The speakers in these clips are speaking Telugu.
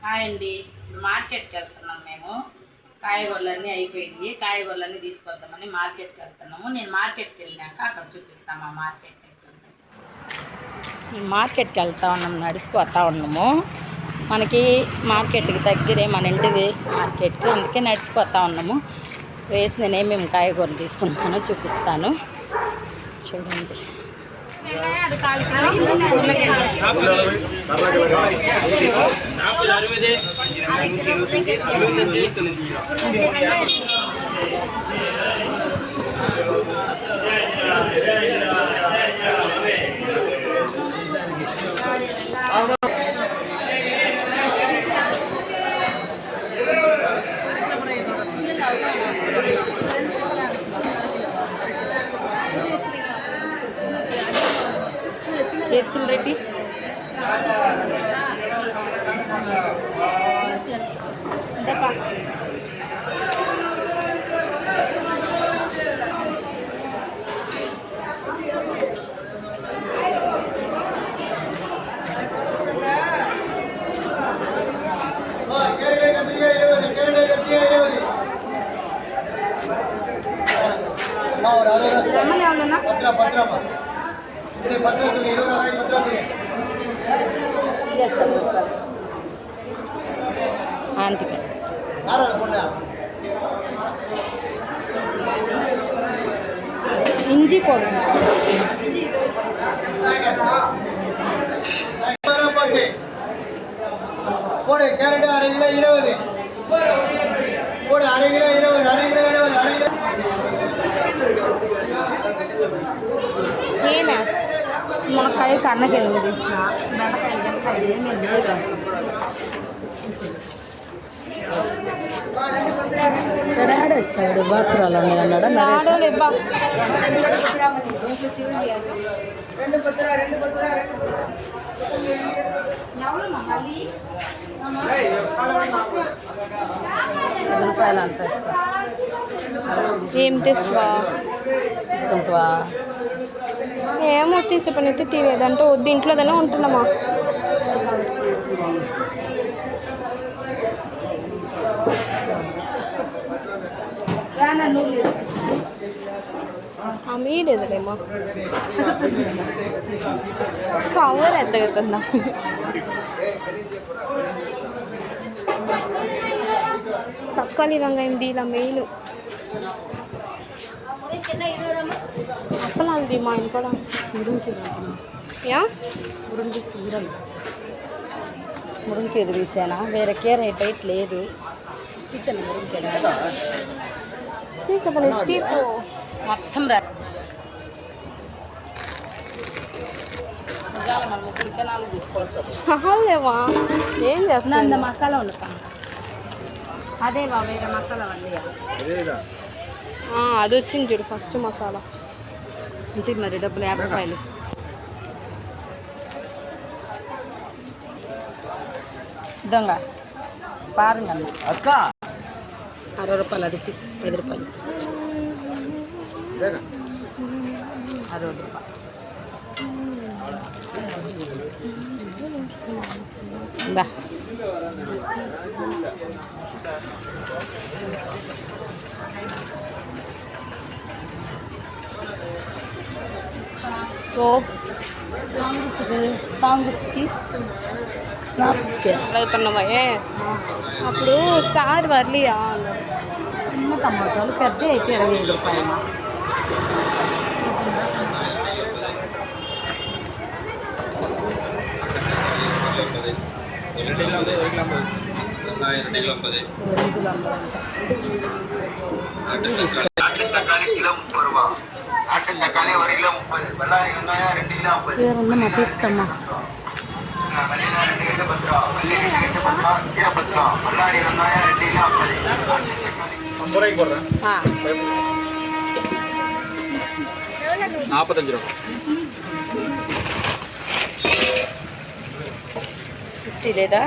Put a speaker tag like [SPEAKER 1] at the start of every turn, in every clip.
[SPEAKER 1] హాయ్ అండి. ఇప్పుడు మార్కెట్కి వెళ్తున్నాం మేము. కాయగూరలన్నీ అయిపోయింది. కాయగూరలన్నీ తీసుకొద్దామని మార్కెట్కి వెళ్తున్నాము. నేను మార్కెట్కి వెళ్ళినాక అక్కడ చూపిస్తాను మా మార్కెట్. మార్కెట్కి వెళ్తా ఉన్నాము, నడిచిపోతా ఉన్నాము. మనకి మార్కెట్కి దగ్గరే, మన ఇంటిది మార్కెట్కి, అందుకే నడిచిపోతా ఉన్నాము. నేను ఏమేమి కాయగూరలు తీసుకుంటానో చూపిస్తాను, చూడండి. చిల్ రెడ్డి ఆంటికి ఇంజి పొడి
[SPEAKER 2] போடு கேரட் அரை கிலோ 20 போடு அரை கிலோ 20 அரை கிலோ 20 அரை கிலோ
[SPEAKER 1] ఏనా మునక్కాయ కన్నకి ఎందుకు తీసిన బెండకాయ మేము లేదు ఆడేస్తాడు బాత్రాలు అన్నాడు రూపాయలు అంత
[SPEAKER 3] ఏం తెస్తావా? ఏమో తీసే పని అయితే తీరేదంటే వద్దు, ఇంట్లోదనే ఉంటున్నామా. మీరేదలేమా కవర్ ఎత్తగతుందా? తక్కువ వంకాయం దీలా మెయిన్ అప్పలాది మా ఇంట్లో
[SPEAKER 1] మురుంకీర తీసానా, వేరే కీర బయట లేదు. తీసాను మురుంకీర
[SPEAKER 3] తీసే పీపు
[SPEAKER 1] మొత్తం రా మనం చికెనాలు తీసుకోవచ్చు.
[SPEAKER 3] సహాలేవా ఏం చేస్తున్నా?
[SPEAKER 1] అంత మసాలా వండుతాను. అదేవా వేరే మసాలా వండి
[SPEAKER 3] అది వచ్చింది చూడు ఫస్ట్ మసాలా.
[SPEAKER 1] ఇంటి మరి డబ్బులు 50 రూపాయలు. దొంగ పారంగా అక్క 60 రూపాయలు, అది 10 రూపాయలు, 60 రూపాయలు. దా సాంగ్స్కి స్నాక్స్కి
[SPEAKER 3] అవుతున్నావా? అప్పుడు సార్ వర్లియా
[SPEAKER 1] చిన్న టమాటాలు పెద్ద అయితే 25 రూపాయలు. తీస్తామా
[SPEAKER 4] ₹45
[SPEAKER 1] 50 లేదా?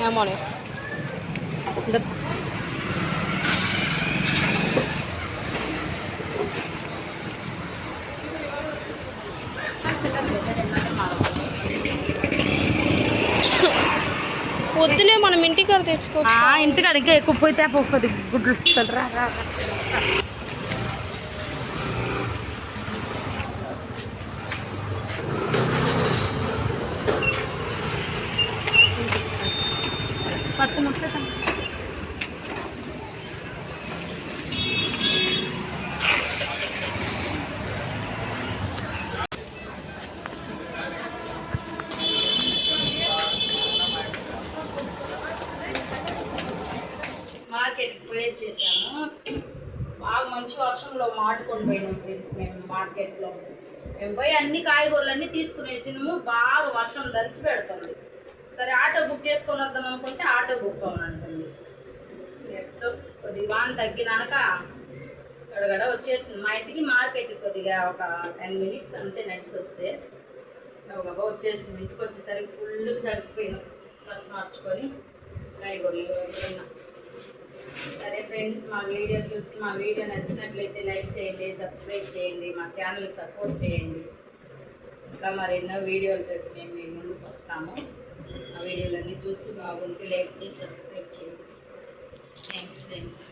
[SPEAKER 3] ఏమోనే వద్దులే మనం ఇంటికి తెచ్చుకోవచ్చు.
[SPEAKER 1] ఇంటికాడికి ఎక్కువ పోతే పోతుంది గుడ్లు రా రా రా. పట్టు ముట్ట మార్కెట్కి పోయి చేసాము. బాగా మంచి వర్షంలో మాటుకొని పోయినాం ఫ్రెండ్స్. మేము మార్కెట్లో మేము పోయి అన్ని కాయగూరలన్నీ తీసుకునేసినాము. బాగా వర్షం దంచి పెడుతుంది. సరే ఆటో బుక్ చేసుకొని వద్దాం అనుకుంటే ఆటో బుక్ అవునంటుంది. ఎట్టో కొద్దిగా వాన తగ్గినాక గడగడ వచ్చేసింది. మా ఇంటికి మార్కెట్కి కొద్దిగా ఒక 10 minutes అంతే నడిచి వస్తే గబగబా వచ్చేసింది. ఇంటికి వచ్చేసరికి ఫుల్గా తడిసిపోయినాం. డ్రెస్ మార్చుకొని కాయగూరలు తిన్నాం. సరే ఫ్రెండ్స్, మా వీడియో చూసి మా వీడియో నచ్చినట్లయితే లైక్ చేయండి, సబ్స్క్రైబ్ చేయండి, మా ఛానల్కి సపోర్ట్ చేయండి. ఇంకా మరెన్నో వీడియోలతో మేము మీ ముందుకు వస్తాము. ఆ వీడియోలన్నీ చూసి బాగుంటే లైక్ చేసి సబ్స్క్రైబ్ చేయండి. Thanks friends.